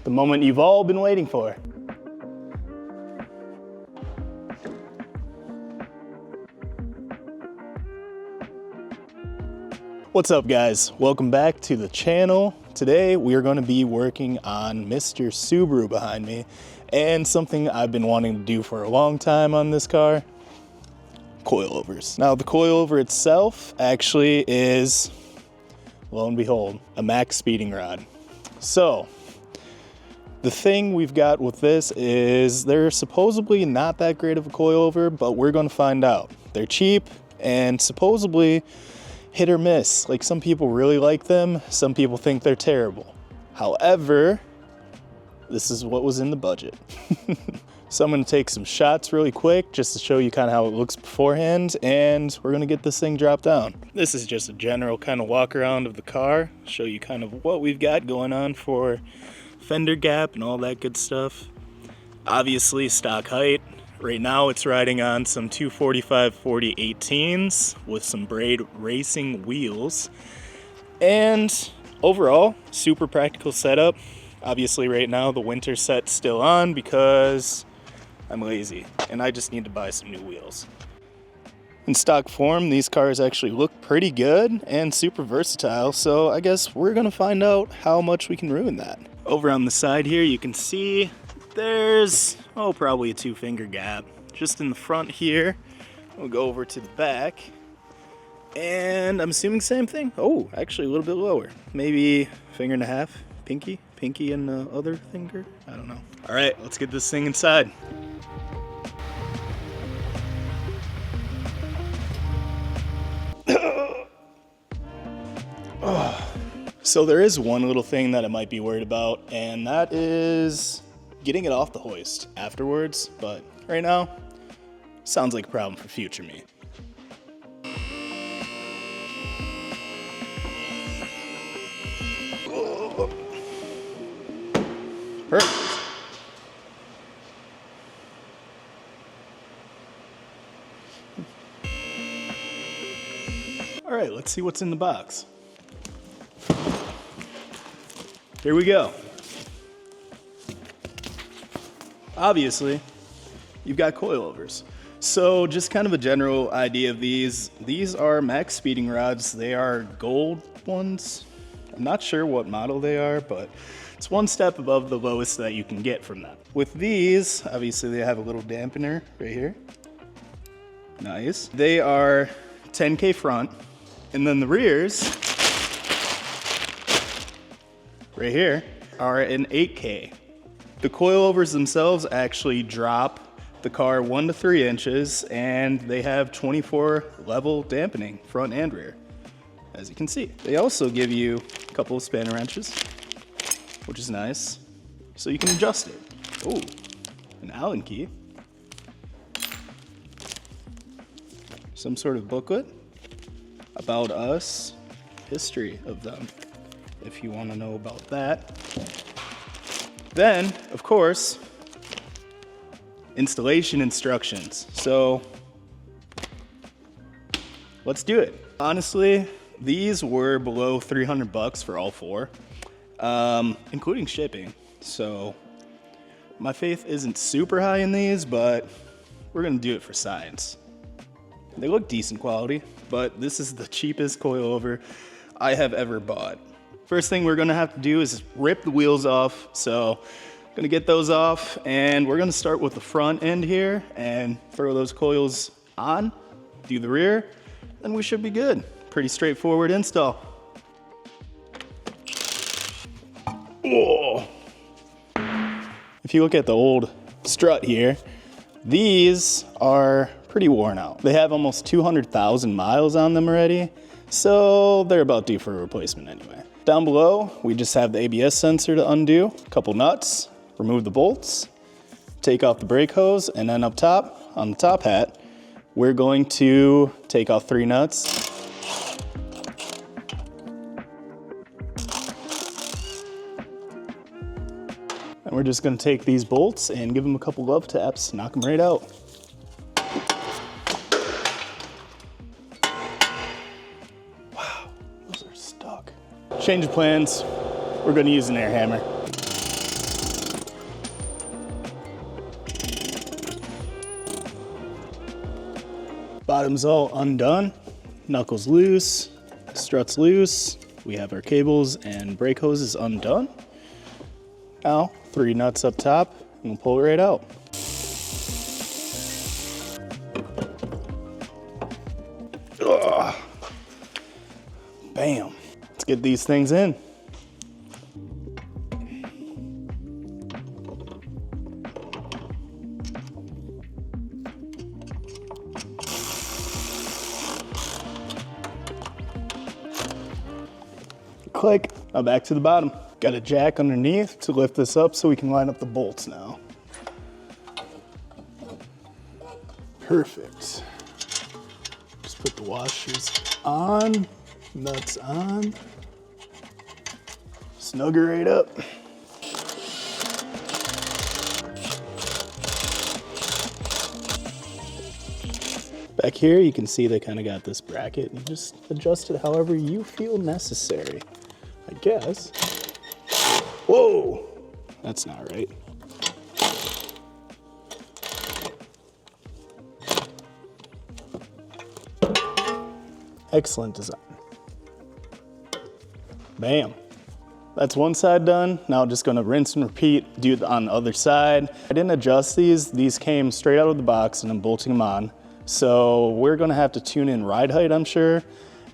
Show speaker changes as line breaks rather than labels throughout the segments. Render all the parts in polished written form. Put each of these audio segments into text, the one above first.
The moment you've all been waiting for. What's up, guys? Welcome back to the channel. Today we are going to be working on Mr. Subaru behind me and something I've been wanting to do for a long time on this car, coilovers. Now the coilover itself actually is, lo and behold, a max speeding rod. So the thing we've got with this is they're supposedly not that great of a coilover, but we're going to find out. They're cheap and supposedly hit or miss. Like, some people really like them, some people think they're terrible. However, this is what was in the budget. So I'm gonna take some shots really quick just to show you kind of how it looks beforehand, and we're gonna get this thing dropped down. This is just a general kind of walk around of the car, show you kind of what we've got going on for fender gap and all that good stuff. Obviously stock height. Right now it's riding on some 245/40 18s with some braid racing wheels. And overall, super practical setup. Obviously right now the winter set's still on because I'm lazy and I just need to buy some new wheels. In stock form, these cars actually look pretty good and super versatile, so I guess we're gonna find out how much we can ruin that. Over on the side here you can see there's, probably a 2-finger gap. Just in the front here, we'll go over to the back, and I'm assuming same thing. Oh, actually a little bit lower. Maybe 1.5 finger, pinky and the other finger, I don't know. All right, let's get this thing inside. So there is one little thing that I might be worried about, and that is getting it off the hoist afterwards, but right now, sounds like a problem for future me. Perfect. All right, let's see what's in the box. Here we go. Obviously, you've got coilovers. So just kind of a general idea of these. These are max speeding rods. They are gold ones. I'm not sure what model they are, but it's one step above the lowest that you can get from them. With these, obviously they have a little dampener right here. Nice. They are 10K front, and then the rears, right here, are an 8K. The coilovers themselves actually drop the car 1 to 3 inches, and they have 24 level dampening, front and rear, as you can see. They also give you a couple of spanner wrenches, which is nice, so you can adjust it. Oh, an Allen key. Some sort of booklet about us, history of them, if you want to know about that. Then, of course, installation instructions. So let's do it. Honestly, these were below 300 bucks for all four, including shipping. So my faith isn't super high in these, but we're gonna do it for science. They look decent quality, but this is the cheapest coilover I have ever bought. First thing we're gonna have to do is rip the wheels off. So gonna get those off, and we're gonna start with the front end here and throw those coils on, do the rear, and we should be good. Pretty straightforward install. Oh. If you look at the old strut here, these are pretty worn out. They have almost 200,000 miles on them already, so they're about due for a replacement anyway. Down below, we just have the ABS sensor to undo, a couple nuts, remove the bolts, take off the brake hose, and then up top, on the top hat, we're going to take off 3 nuts. And we're just gonna take these bolts and give them a couple love taps, knock them right out. Wow, those are stuck. Change of plans, we're gonna use an air hammer. Bottom's all undone, knuckles loose, struts loose. We have our cables and brake hoses undone. Now, 3 nuts up top, and we'll pull it right out. Ugh. Bam. Let's get these things in. Click. Now back to the bottom. Got a jack underneath to lift this up so we can line up the bolts now. Perfect. Just put the washers on, nuts on. Snug her right up. Back here, you can see they kind of got this bracket. You just adjust it however you feel necessary, I guess. Whoa, that's not right. Excellent design. Bam. That's one side done. Now just gonna rinse and repeat, do it on the other side. I didn't adjust these. These came straight out of the box and I'm bolting them on. So we're gonna have to tune in ride height, I'm sure.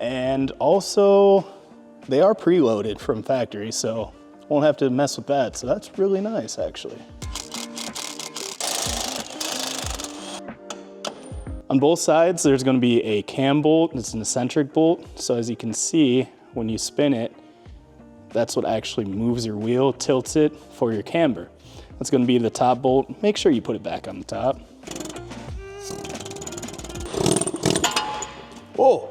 And also, they are preloaded from factory, so won't have to mess with that. So that's really nice, actually. On both sides, there's gonna be a cam bolt. It's an eccentric bolt. So as you can see, when you spin it, that's what actually moves your wheel, tilts it for your camber. That's gonna be the top bolt. Make sure you put it back on the top. Whoa.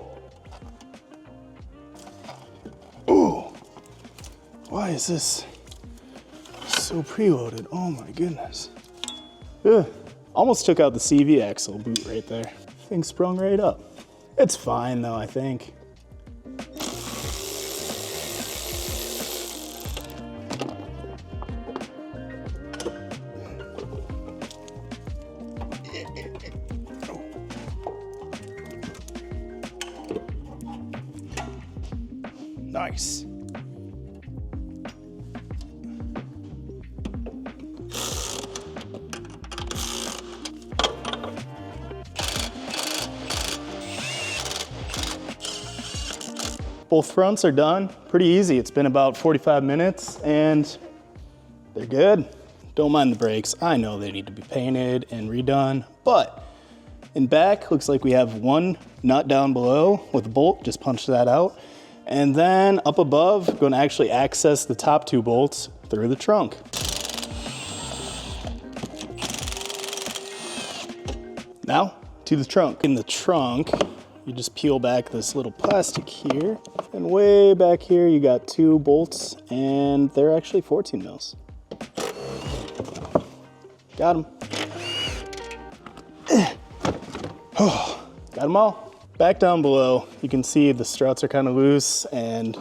Ooh. Why is this so preloaded? Oh my goodness. Ugh. Almost took out the CV axle boot right there. Thing sprung right up. It's fine though, I think. Nice. Both fronts are done. Pretty easy. It's been about 45 minutes and they're good. Don't mind the brakes. I know they need to be painted and redone, but in back, looks like we have one nut down below with a bolt. Just punch that out. And then up above, I'm going to actually access the top 2 bolts through the trunk. Now to the trunk. In the trunk, you just peel back this little plastic here, and way back here you got 2 bolts, and they're actually 14 mils. Got them. Oh, got them all. Back down below, you can see the struts are kind of loose, and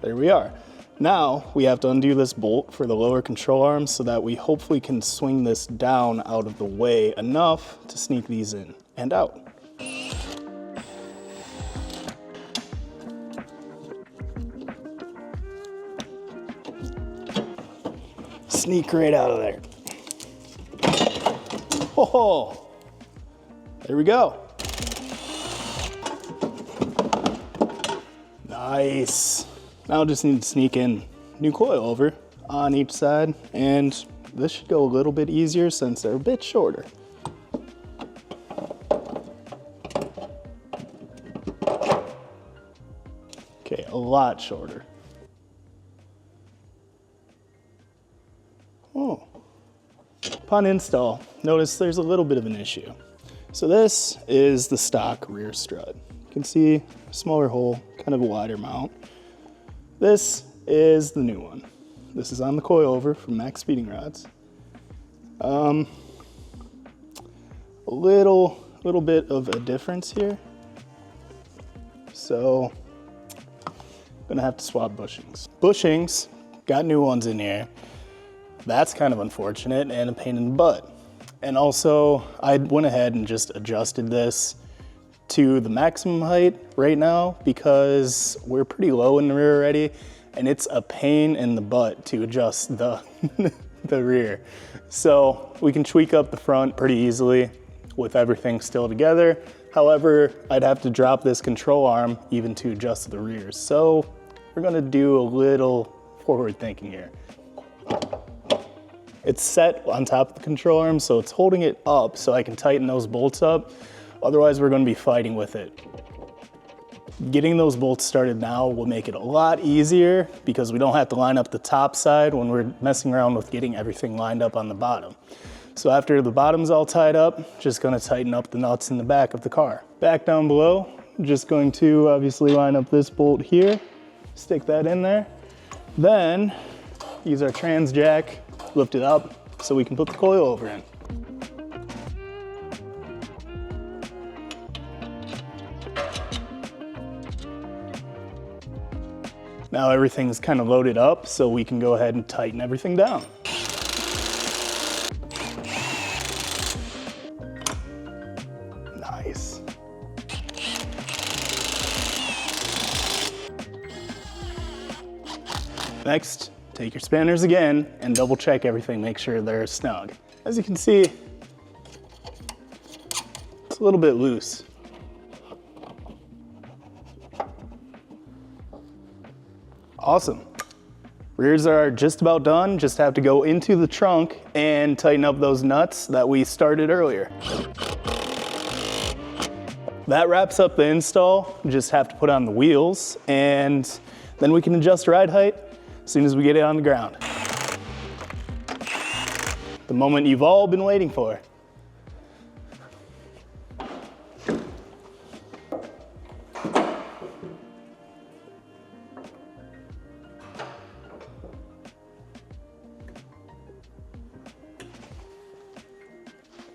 there we are. Now we have to undo this bolt for the lower control arm so that we hopefully can swing this down out of the way enough to sneak these in and out. Sneak right out of there. Oh, there we go. Nice. Now just need to sneak in new coilover on each side, and this should go a little bit easier since they're a bit shorter. Okay, a lot shorter. Oh. Upon install, notice there's a little bit of an issue. So this is the stock rear strut. You can see a smaller hole, kind of a wider mount. This is the new one. This is on the coilover from Max Speeding Rods. A little bit of a difference here. So I'm gonna have to swap bushings. Bushings, got new ones in here. That's kind of unfortunate and a pain in the butt. And also I went ahead and just adjusted this to the maximum height right now because we're pretty low in the rear already, and it's a pain in the butt to adjust the, the rear. So we can tweak up the front pretty easily with everything still together. However, I'd have to drop this control arm even to adjust the rear. So we're gonna do a little forward thinking here. It's set on top of the control arm, so it's holding it up so I can tighten those bolts up. Otherwise, we're gonna be fighting with it. Getting those bolts started now will make it a lot easier because we don't have to line up the top side when we're messing around with getting everything lined up on the bottom. So after the bottom's all tied up, just gonna tighten up the nuts in the back of the car. Back down below, I'm just going to obviously line up this bolt here, stick that in there. Then use our trans jack, lift it up so we can put the coilover in. Now everything's kind of loaded up, so we can go ahead and tighten everything down. Nice. Next, take your spanners again and double check everything, make sure they're snug. As you can see, it's a little bit loose. Awesome. Rears are just about done. Just have to go into the trunk and tighten up those nuts that we started earlier. That wraps up the install. Just have to put on the wheels and then we can adjust ride height as soon as we get it on the ground. The moment you've all been waiting for.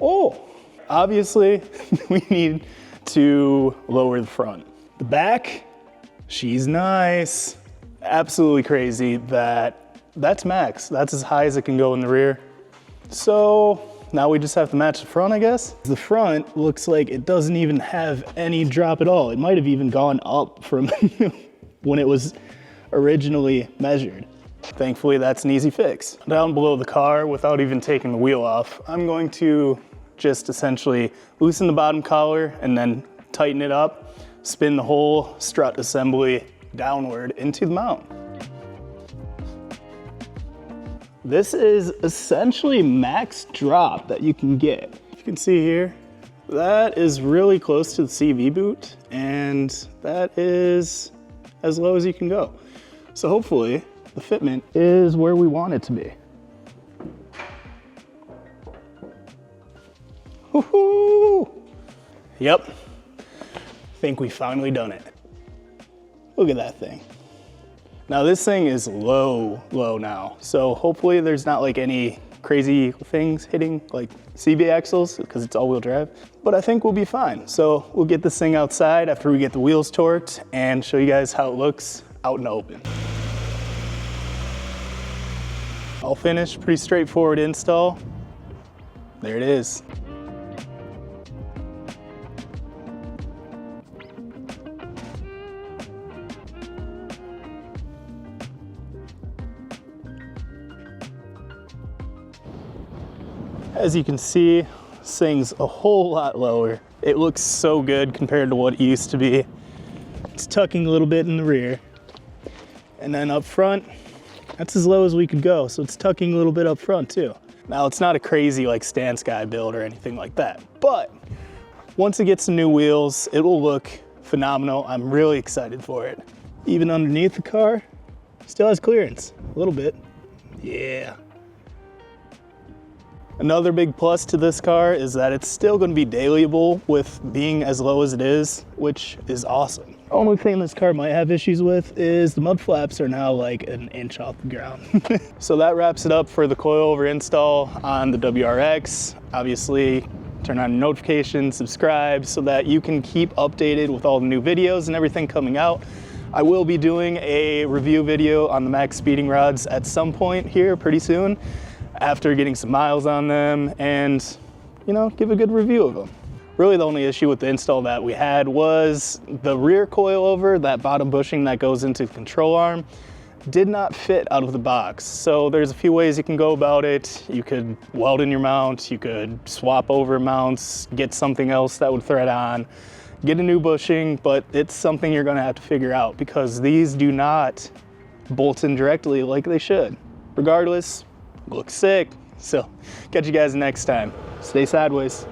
Oh, obviously we need to lower the front. The back, she's nice. Absolutely crazy that's max. That's as high as it can go in the rear. So now we just have to match the front, I guess. The front looks like it doesn't even have any drop at all. It might have even gone up from when it was originally measured. Thankfully, that's an easy fix. Down below the car, without even taking the wheel off, I'm going to just essentially loosen the bottom collar and then tighten it up, spin the whole strut assembly downward into the mount. This is essentially max drop that you can get. You can see here, that is really close to the CV boot, and that is as low as you can go. So hopefully, the fitment is where we want it to be. Woohoo! Yep, think we finally done it. Look at that thing. Now this thing is low now. So hopefully there's not like any crazy things hitting like CV axles because it's all-wheel drive, but I think we'll be fine. So we'll get this thing outside after we get the wheels torqued and show you guys how it looks out in the open. All finished, pretty straightforward install. There it is. As you can see, this thing's a whole lot lower. It looks so good compared to what it used to be. It's tucking a little bit in the rear. And then up front, that's as low as we could go, so it's tucking a little bit up front too. Now it's not a crazy like Stance Guy build or anything like that, but once it gets some new wheels, it will look phenomenal. I'm really excited for it. Even underneath the car, still has clearance, a little bit. Yeah. Another big plus to this car is that it's still going to be dailyable with being as low as it is, which is awesome. The only thing this car might have issues with is the mud flaps are now like an inch off the ground. So that wraps it up for the coilover install on the WRX. Obviously, turn on notifications, subscribe so that you can keep updated with all the new videos and everything coming out. I will be doing a review video on the max speeding rods at some point here pretty soon, after getting some miles on them and you know, give a good review of them. Really the only issue with the install that we had was the rear coilover, that bottom bushing that goes into the control arm, did not fit out of the box. So there's a few ways you can go about it. You could weld in your mount, you could swap over mounts, get something else that would thread on, get a new bushing, but it's something you're gonna have to figure out because these do not bolt in directly like they should. Regardless, looks sick. So catch you guys next time. Stay sideways.